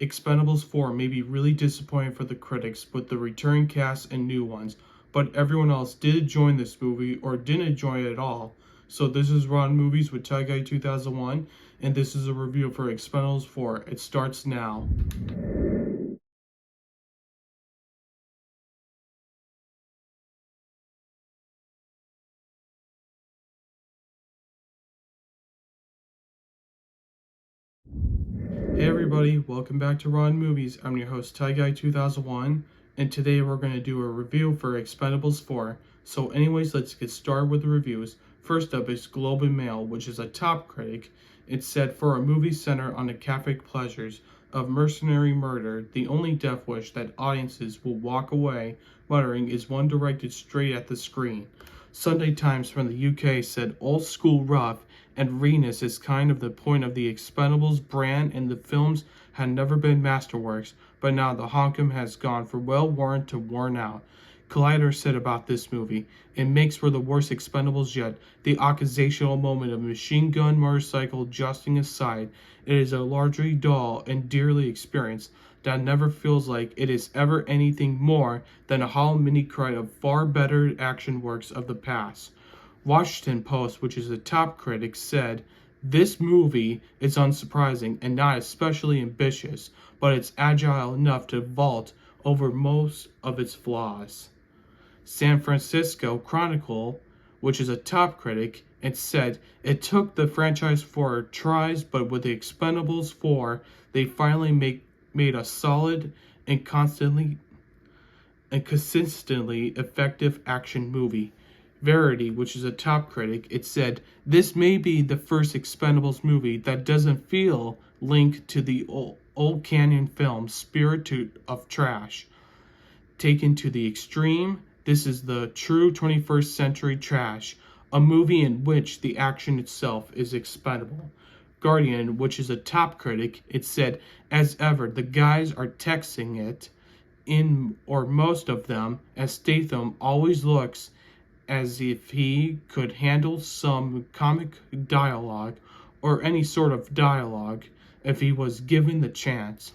Expend4bles may be really disappointing for the critics with the return cast and new ones, but everyone else did enjoy this movie or didn't enjoy it at all. So this is Ron Movies with Ty Guy 2001, and this is a review for Expend4bles. It starts now. Hey everybody, welcome back to Ron Movies. I'm your host Ty Guy 2001, and today we're going to do a review for Expend4bles. So anyways, let's get started with the reviews. First up is Globe and Mail, which is a top critic. It said, for a movie centered on the Catholic pleasures of mercenary murder, the only death wish that audiences will walk away muttering is one directed straight at the screen. Sunday Times from the UK said, old school rough and Renus is kind of the point of the Expend4bles brand, and the films had never been masterworks, but now the honkum has gone from well-worn to worn out. Collider said about this movie, it makes for the worst Expend4bles yet. The occasional moment of machine gun motorcycle jousting aside, it is a largely dull and dearly experience that never feels like it is ever anything more than a hollow mini-cry of far better action works of the past. Washington Post, which is a top critic, said, this movie is unsurprising and not especially ambitious, but it's agile enough to vault over most of its flaws. San Francisco Chronicle, which is a top critic, it said, it took the franchise 4 tries, but with the Expend4bles 4, they finally made a solid and consistently effective action movie. Verity, which is a top critic, it said, this may be the first Expend4bles movie that doesn't feel linked to the old Canyon film spirit of trash. Taken to the extreme, this is the true 21st century trash, a movie in which the action itself is expendable. Guardian, which is a top critic, it said, as ever, the guys are texting it in, or most of them, as Statham always looks as if he could handle some comic dialogue or any sort of dialogue if he was given the chance.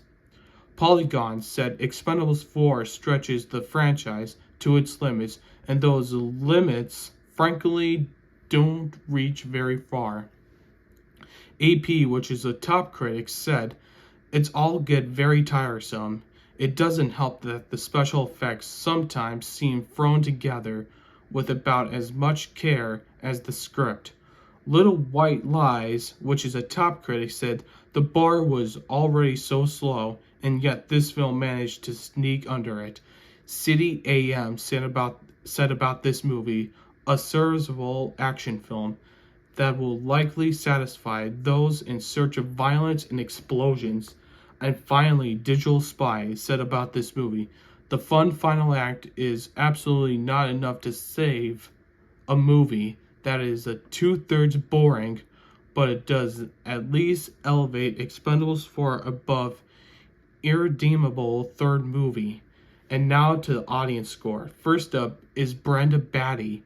Polygon said Expend4bles 4 stretches the franchise to its limits, and those limits, frankly, don't reach very far. AP, which is a top critic, said, it's all get very tiresome. It doesn't help that the special effects sometimes seem thrown together with about as much care as the script. Little White Lies, which is a top critic, said the bar was already so slow, and yet this film managed to sneak under it. City AM said about this movie, a serviceable action film that will likely satisfy those in search of violence and explosions. And finally, Digital Spy said about this movie, the fun final act is absolutely not enough to save a movie that is a 2/3 boring, but it does at least elevate Expend4bles 4 above irredeemable third movie. And now to the audience score. First up is Brenda Batty.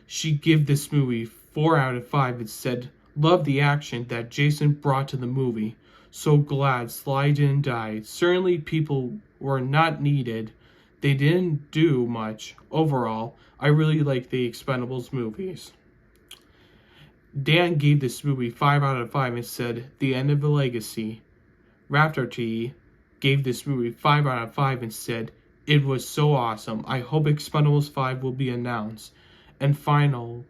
She gave this movie 4 out of 5 and said, love the action that Jason brought to the movie. So glad Sly didn't die. Certainly people were not needed. They didn't do much. Overall, I really like the Expend4bles movies. Dan gave this movie 5 out of 5 and said, the end of a legacy. Raptor T gave this movie 5 out of 5 and said, it was so awesome. I hope Expend4bles 5 will be announced. And finally,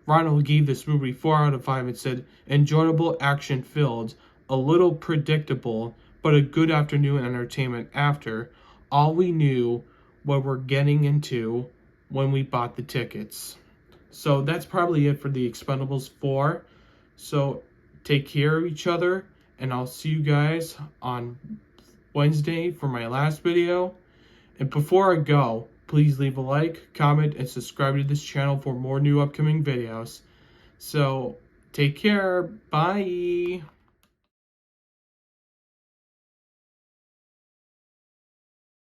Ronald gave this movie 4 out of 5 and said, enjoyable action filled, a little predictable, but a good afternoon entertainment after all we knew what we're getting into when we bought the tickets. So that's probably it for the Expend4bles 4. So take care of each other, and I'll see you guys on Wednesday for my last video. And before I go, please leave a like, comment, and subscribe to this channel for more new upcoming videos. So take care. Bye.